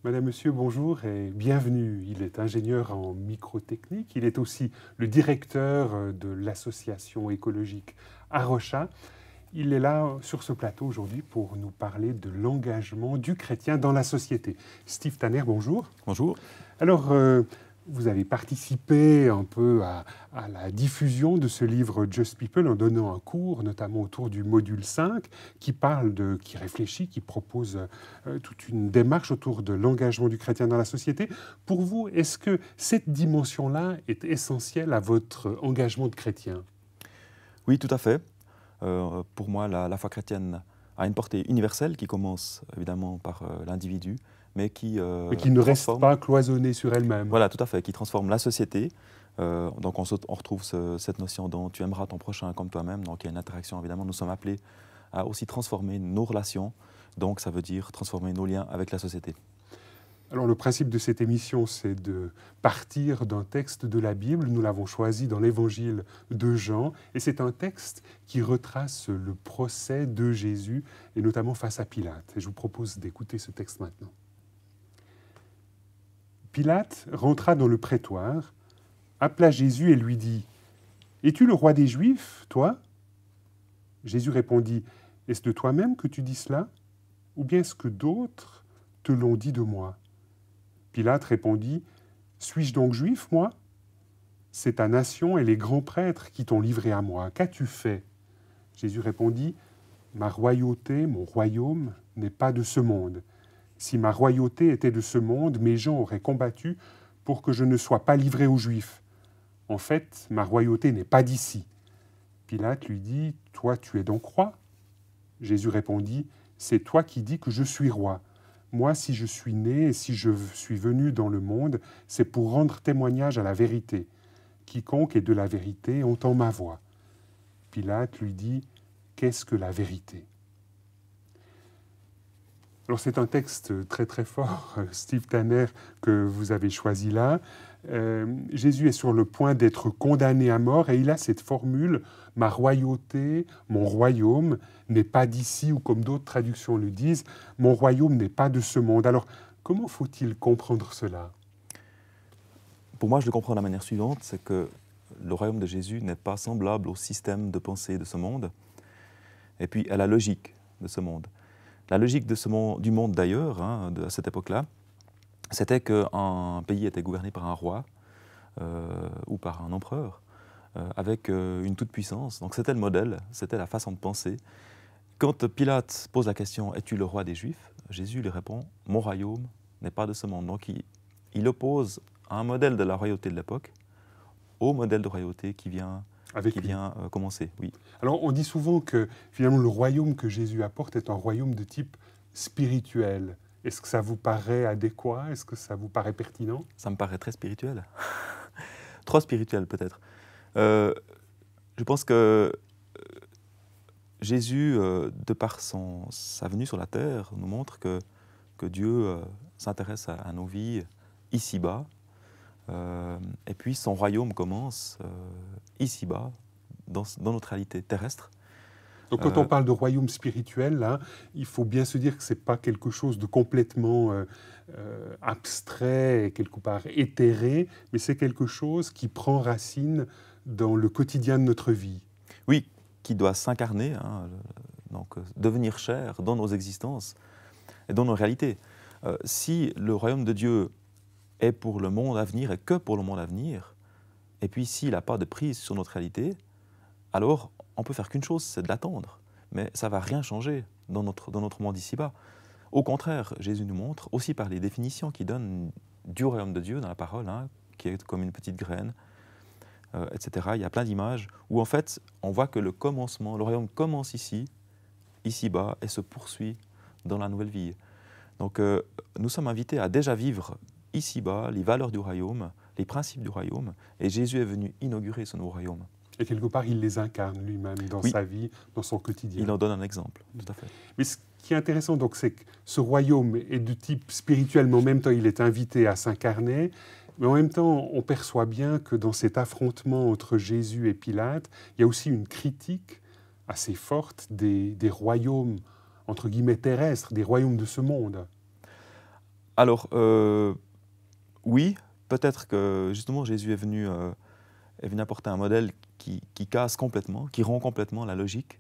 Madame, Monsieur, bonjour et bienvenue. Il est ingénieur en microtechnique. Il est aussi le directeur de l'association écologique Arocha. Il est là sur ce plateau aujourd'hui pour nous parler de l'engagement du chrétien dans la société. Steve Tanner, bonjour. Bonjour. Alors, vous avez participé un peu à la diffusion de ce livre Just People en donnant un cours, notamment autour du module 5, qui réfléchit, qui propose toute une démarche autour de l'engagement du chrétien dans la société. Pour vous, est-ce que cette dimension-là est essentielle à votre engagement de chrétien? Oui, tout à fait. Pour moi, la foi chrétienne a une portée universelle qui commence évidemment par l'individu, mais qui Mais qui ne reste transforme, pas cloisonnée sur elle-même. voilà, tout à fait, qui transforme la société. Donc on retrouve cette notion dont tu aimeras ton prochain comme toi-même. Donc il y a une interaction, évidemment. Nous sommes appelés à aussi transformer nos relations. Donc ça veut dire transformer nos liens avec la société. Alors le principe de cette émission, c'est de partir d'un texte de la Bible. Nous l'avons choisi dans l'Évangile de Jean. Et c'est un texte qui retrace le procès de Jésus, et notamment face à Pilate. Et je vous propose d'écouter ce texte maintenant. Pilate rentra dans le prétoire, appela Jésus et lui dit « Es-tu le roi des Juifs, toi ?» Jésus répondit « Est-ce de toi-même que tu dis cela? Ou bien est-ce que d'autres te l'ont dit de moi ?» Pilate répondit « Suis-je donc juif, moi? C'est ta nation et les grands prêtres qui t'ont livré à moi. Qu'as-tu fait ?» Jésus répondit « Ma royauté, mon royaume n'est pas de ce monde. Si ma royauté était de ce monde, mes gens auraient combattu pour que je ne sois pas livré aux Juifs. En fait, ma royauté n'est pas d'ici. » Pilate lui dit « Toi, tu es donc roi ?» Jésus répondit « C'est toi qui dis que je suis roi. Moi, si je suis né et si je suis venu dans le monde, c'est pour rendre témoignage à la vérité. Quiconque est de la vérité entend ma voix. » Pilate lui dit « Qu'est-ce que la vérité ?» Alors c'est un texte très très fort, Steve Tanner, que vous avez choisi là. Jésus est sur le point d'être condamné à mort et il a cette formule « Ma royauté, mon royaume n'est pas d'ici » ou comme d'autres traductions le disent, « Mon royaume n'est pas de ce monde ». Alors comment faut-il comprendre cela? Pour moi, je le comprends de la manière suivante, c'est que le royaume de Jésus n'est pas semblable au système de pensée de ce monde, et puis à la logique de ce monde. La logique du monde d'ailleurs, à cette époque-là, c'était qu'un pays était gouverné par un roi ou par un empereur avec une toute-puissance. Donc c'était le modèle, c'était la façon de penser. Quand Pilate pose la question « Es-tu le roi des Juifs ?» Jésus lui répond « Mon royaume n'est pas de ce monde ». Donc il oppose un modèle de la royauté de l'époque au modèle de royauté qui vient commencer. Oui. Alors on dit souvent que finalement le royaume que Jésus apporte est un royaume de type spirituel. Est-ce que ça vous paraît adéquat? Est-ce que ça vous paraît pertinent? Ça me paraît très spirituel. Trop spirituel peut-être. Je pense que Jésus, de par sa venue sur la terre, nous montre que Dieu s'intéresse à nos vies ici-bas. Et puis son royaume commence ici-bas, dans notre réalité terrestre. Donc quand on parle de royaume spirituel, là, il faut bien se dire que ce n'est pas quelque chose de complètement abstrait, quelque part éthéré, mais c'est quelque chose qui prend racine dans le quotidien de notre vie. Oui, qui doit s'incarner, donc devenir chair dans nos existences et dans nos réalités. Si le royaume de Dieu est pour le monde à venir et que pour le monde à venir, et puis s'il n'a pas de prise sur notre réalité, alors on peut faire qu'une chose, c'est de l'attendre. Mais ça ne va rien changer dans notre monde ici-bas. Au contraire, Jésus nous montre, aussi par les définitions qu'il donne du royaume de Dieu dans la parole, qui est comme une petite graine, etc. Il y a plein d'images où en fait on voit que le royaume commence ici-bas, et se poursuit dans la nouvelle vie. Donc nous sommes invités à déjà vivre ici-bas les valeurs du royaume, les principes du royaume, et Jésus est venu inaugurer ce nouveau royaume. Et quelque part, il les incarne lui-même dans sa vie, dans son quotidien. Il en donne un exemple, tout à fait. Mais ce qui est intéressant, donc, c'est que ce royaume est de type spirituel, mais en même temps, il est invité à s'incarner. Mais en même temps, on perçoit bien que dans cet affrontement entre Jésus et Pilate, il y a aussi une critique assez forte des royaumes, entre guillemets, terrestres, des royaumes de ce monde. Alors, oui, peut-être que justement Jésus est venu apporter un modèle qui casse complètement, qui rend complètement la logique,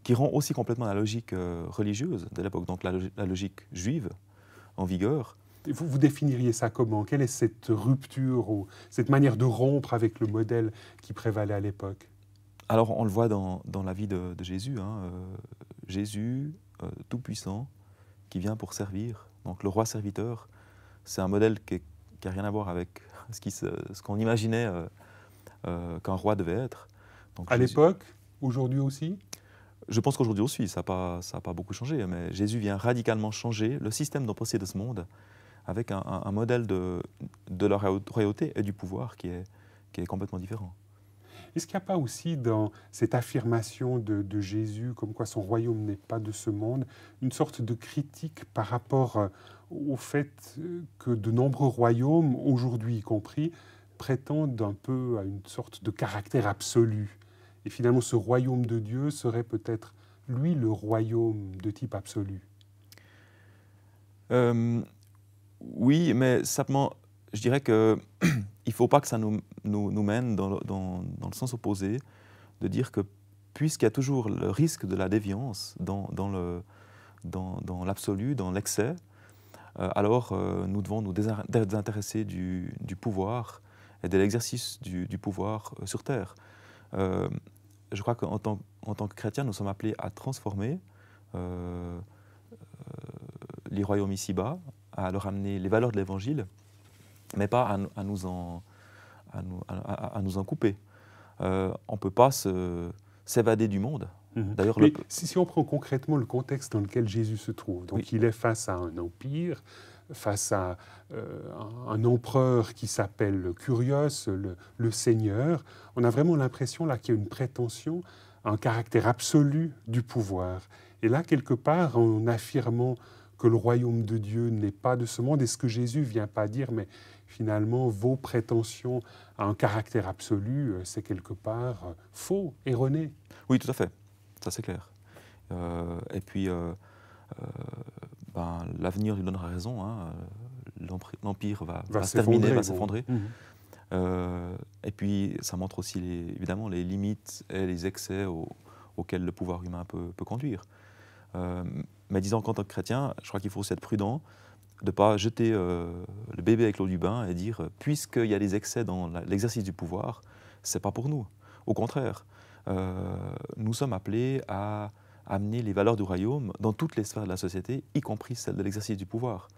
qui rend aussi complètement la logique religieuse de l'époque, donc la logique juive en vigueur. Et vous définiriez ça comment? Quelle est cette rupture ou cette manière de rompre avec le modèle qui prévalait à l'époque? Alors, on le voit dans la vie de Jésus. Jésus, tout-puissant, qui vient pour servir. Donc, le roi serviteur, c'est un modèle qui n'a rien à voir avec ce qu'on imaginait qu'un roi devait être. Donc, À l'époque, aujourd'hui aussi? Je pense qu'aujourd'hui aussi, ça n'a pas beaucoup changé, mais Jésus vient radicalement changer le système de pensée de ce monde avec un modèle de la royauté et du pouvoir qui est complètement différent. Est-ce qu'il n'y a pas aussi dans cette affirmation de Jésus, comme quoi son royaume n'est pas de ce monde, une sorte de critique par rapport au fait que de nombreux royaumes, aujourd'hui y compris, prétendent un peu à une sorte de caractère absolu? Et finalement, ce royaume de Dieu serait peut-être, lui, le royaume de type absolu. Oui, mais simplement, je dirais que il ne faut pas que ça nous mène dans le sens opposé, de dire que puisqu'il y a toujours le risque de la déviance dans l'absolu, dans l'excès, alors nous devons nous désintéresser du pouvoir et de l'exercice du pouvoir sur Terre. Je crois qu'en tant que chrétiens, nous sommes appelés à transformer les royaumes ici-bas, à leur amener les valeurs de l'Évangile, mais pas à nous en couper. On ne peut pas s'évader du monde. D'ailleurs, mais si on prend concrètement le contexte dans lequel Jésus se trouve, donc oui. Il est face à un empire, face à un empereur qui s'appelle Curios, le Seigneur, on a vraiment l'impression là qu'il y a une prétention à un caractère absolu du pouvoir. Et là, quelque part, en affirmant que le royaume de Dieu n'est pas de ce monde, et ce que Jésus ne vient pas dire, mais finalement, vos prétentions à un caractère absolu, c'est quelque part faux, erroné. Oui, tout à fait. Ça, c'est clair. Et puis, l'avenir lui donnera raison. Hein. L'empire va se terminer, va s'effondrer. Et puis, ça montre aussi, évidemment, les limites et les excès auxquels le pouvoir humain peut conduire. Mais disons qu'en tant que chrétien, je crois qu'il faut aussi être prudent de ne pas jeter le bébé avec l'eau du bain et dire « puisqu'il y a des excès dans l'exercice du pouvoir, ce n'est pas pour nous ». Au contraire, nous sommes appelés à amener les valeurs du royaume dans toutes les sphères de la société, y compris celle de l'exercice du pouvoir.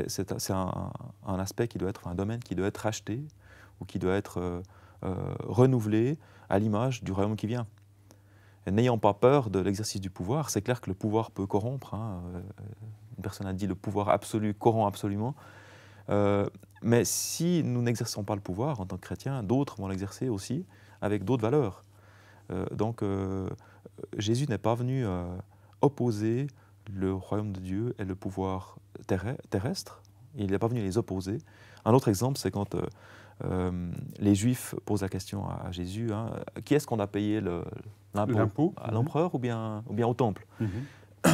C'est un aspect qui doit être, un domaine qui doit être racheté ou qui doit être renouvelé à l'image du royaume qui vient. N'ayant pas peur de l'exercice du pouvoir, c'est clair que le pouvoir peut corrompre. Hein. Une personne a dit le pouvoir absolu corrompt absolument. Mais si nous n'exerçons pas le pouvoir en tant que chrétiens, d'autres vont l'exercer aussi avec d'autres valeurs. Donc Jésus n'est pas venu opposer le royaume de Dieu et le pouvoir terrestre. Il n'est pas venu les opposer. Un autre exemple, c'est quand les Juifs posent la question à Jésus, hein, qui est-ce qu'on a payé l'impôt à l'empereur ou bien au temple?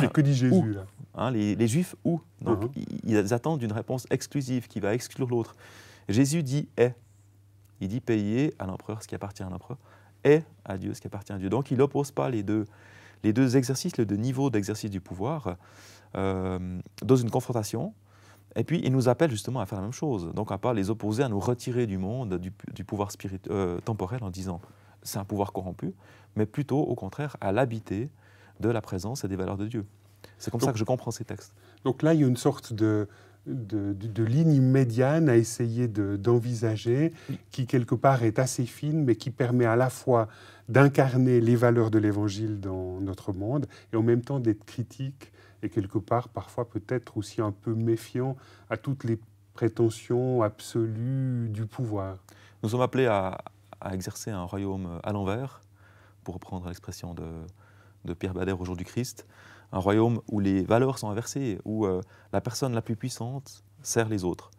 Et que dit Jésus là? Hein, les Juifs où? Donc ils attendent une réponse exclusive qui va exclure l'autre. Jésus dit « est ». Il dit payer à l'empereur ce qui appartient à l'empereur et à Dieu ce qui appartient à Dieu. Donc il n'oppose pas les deux exercices, les deux niveaux d'exercice du pouvoir dans une confrontation. Et puis, il nous appelle justement à faire la même chose. Donc, à ne pas les opposer, à nous retirer du monde, du pouvoir temporel en disant « c'est un pouvoir corrompu », mais plutôt, au contraire, à l'habiter de la présence et des valeurs de Dieu. C'est comme ça que je comprends ces textes. Donc là, il y a une sorte de ligne médiane à essayer d'envisager, qui quelque part est assez fine, mais qui permet à la fois d'incarner les valeurs de l'Évangile dans notre monde, et en même temps d'être critique et quelque part, parfois peut-être aussi un peu méfiant à toutes les prétentions absolues du pouvoir. Nous sommes appelés à exercer un royaume à l'envers, pour reprendre l'expression de Pierre Bader au jour du Christ, un royaume où les valeurs sont inversées, où la personne la plus puissante sert les autres.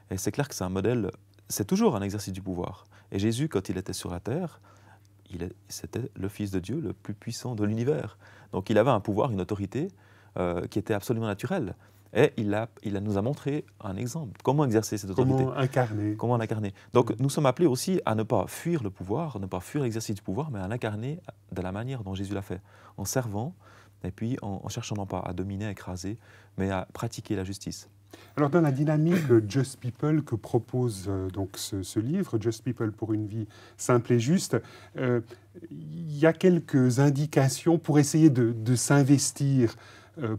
Et c'est clair que c'est un modèle, c'est toujours un exercice du pouvoir. Et Jésus, quand il était sur la terre, c'était le Fils de Dieu le plus puissant de l'univers. Donc il avait un pouvoir, une autorité, qui était absolument naturel. Et nous a montré un exemple, comment exercer cette autorité. Comment incarner. Comment l'incarner. Donc nous sommes appelés aussi à ne pas fuir le pouvoir, ne pas fuir l'exercice du pouvoir, mais à l'incarner de la manière dont Jésus l'a fait, en servant et puis en cherchant non pas à dominer, à écraser, mais à pratiquer la justice. Alors dans la dynamique Just People que propose donc ce livre, Just People pour une vie simple et juste, il y a quelques indications pour essayer de s'investir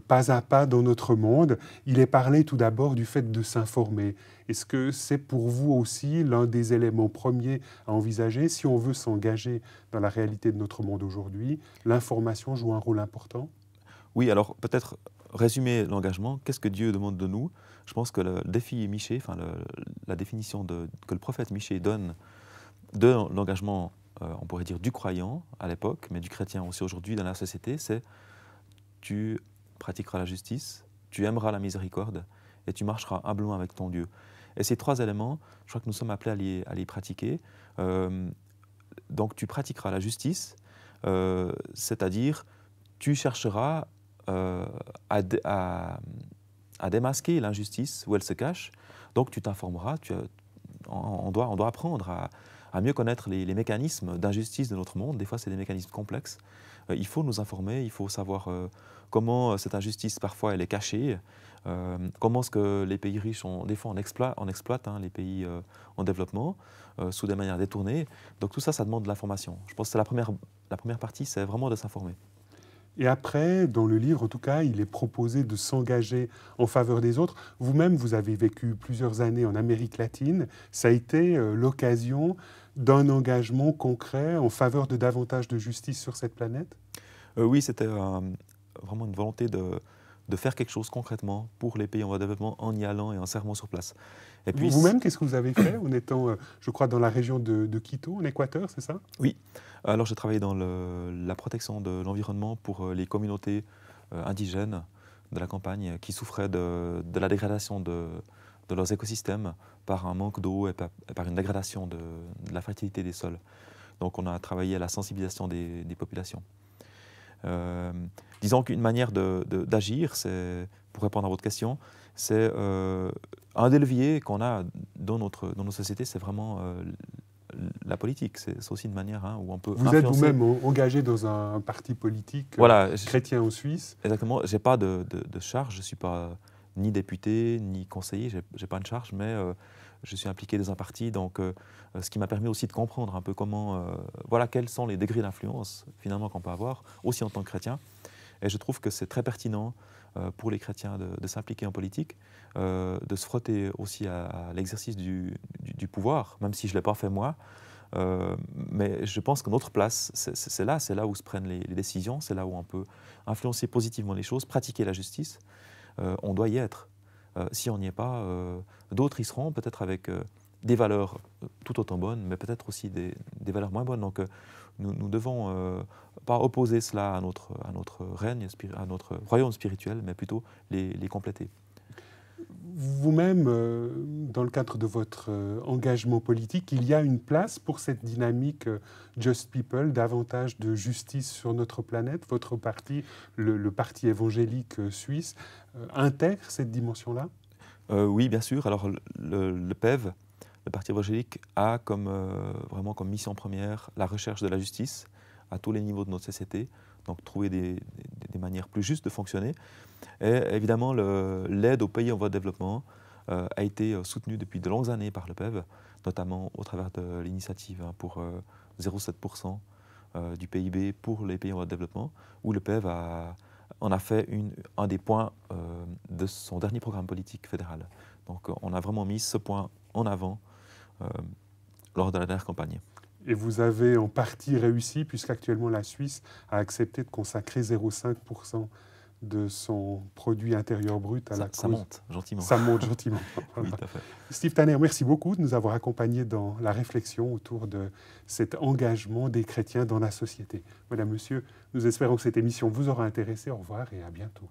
pas à pas dans notre monde. Il est parlé tout d'abord du fait de s'informer. Est-ce que c'est pour vous aussi l'un des éléments premiers à envisager si on veut s'engager dans la réalité de notre monde aujourd'hui? L'information joue un rôle important? Oui, alors peut-être résumer l'engagement. Qu'est-ce que Dieu demande de nous? Je pense que le défi Michée, la définition que le prophète Michée donne de l'engagement, on pourrait dire du croyant à l'époque, mais du chrétien aussi aujourd'hui dans la société, c'est tu pratiqueras la justice, tu aimeras la miséricorde et tu marcheras humblement avec ton Dieu. Et ces trois éléments, je crois que nous sommes appelés à les pratiquer. Donc tu pratiqueras la justice, c'est-à-dire tu chercheras à démasquer l'injustice où elle se cache. Donc tu t'informeras, on doit apprendre à mieux connaître les mécanismes d'injustice de notre monde. Des fois, c'est des mécanismes complexes. Il faut nous informer, il faut savoir comment cette injustice, parfois, elle est cachée, comment est-ce que les pays riches, des fois, on exploite les pays en développement sous des manières détournées. Donc tout ça, ça demande de l'information. Je pense que c'est la première partie, c'est vraiment de s'informer. Et après, dans le livre, en tout cas, il est proposé de s'engager en faveur des autres. Vous-même, vous avez vécu plusieurs années en Amérique latine. Ça a été l'occasion d'un engagement concret en faveur de davantage de justice sur cette planète? Oui, c'était vraiment une volonté de faire quelque chose concrètement pour les pays en voie de développement en y allant et en servant sur place. Et puis, vous-même, qu'est-ce que vous avez fait en étant, je crois, dans la région de Quito, en Équateur, c'est ça? Oui. Alors, j'ai travaillé dans la protection de l'environnement pour les communautés indigènes de la campagne qui souffraient de la dégradation de leurs écosystèmes par un manque d'eau et par une dégradation de la fertilité des sols. Donc, on a travaillé à la sensibilisation des populations. Disons qu'une manière d'agir, pour répondre à votre question, c'est un des leviers qu'on a dans nos sociétés, c'est vraiment la politique. C'est aussi une manière où on peut Vous êtes vous-même engagé dans un parti politique chrétien en Suisse? Exactement. Je n'ai pas de charge. Je ne suis pas ni député, ni conseiller. Je n'ai pas de charge, mais je suis impliqué dans un parti. Donc, ce qui m'a permis aussi de comprendre un peu quels sont les degrés d'influence finalement qu'on peut avoir, aussi en tant que chrétien. Et je trouve que c'est très pertinent pour les chrétiens de s'impliquer en politique, de se frotter aussi à l'exercice du pouvoir, même si je ne l'ai pas fait moi. Mais je pense que notre place, c'est là où se prennent les décisions, c'est là où on peut influencer positivement les choses, pratiquer la justice. On doit y être. Si on n'y est pas, d'autres y seront, peut-être avec des valeurs tout autant bonnes, mais peut-être aussi des valeurs moins bonnes. Donc nous devons pas opposer cela à notre règne, à notre royaume spirituel, mais plutôt les compléter. Vous-même, dans le cadre de votre engagement politique, il y a une place pour cette dynamique Just People, davantage de justice sur notre planète. Votre parti, le parti évangélique suisse, intègre cette dimension-là? Oui, bien sûr. Alors le PEV, le parti évangélique, a vraiment comme mission première la recherche de la justice à tous les niveaux de notre société, donc trouver des manières plus justes de fonctionner. Et évidemment, l'aide aux pays en voie de développement a été soutenue depuis de longues années par le PEV, notamment au travers de l'initiative pour 0,7% du PIB pour les pays en voie de développement, où le PEV en a fait un des points de son dernier programme politique fédéral. Donc on a vraiment mis ce point en avant lors de la dernière campagne. Et vous avez en partie réussi, puisqu'actuellement la Suisse a accepté de consacrer 0,5% de son produit intérieur brut à la cause. Ça monte gentiment. Ça monte gentiment. Oui, tout à fait. Steve Tanner, merci beaucoup de nous avoir accompagnés dans la réflexion autour de cet engagement des chrétiens dans la société. Madame, Monsieur, nous espérons que cette émission vous aura intéressé. Au revoir et à bientôt.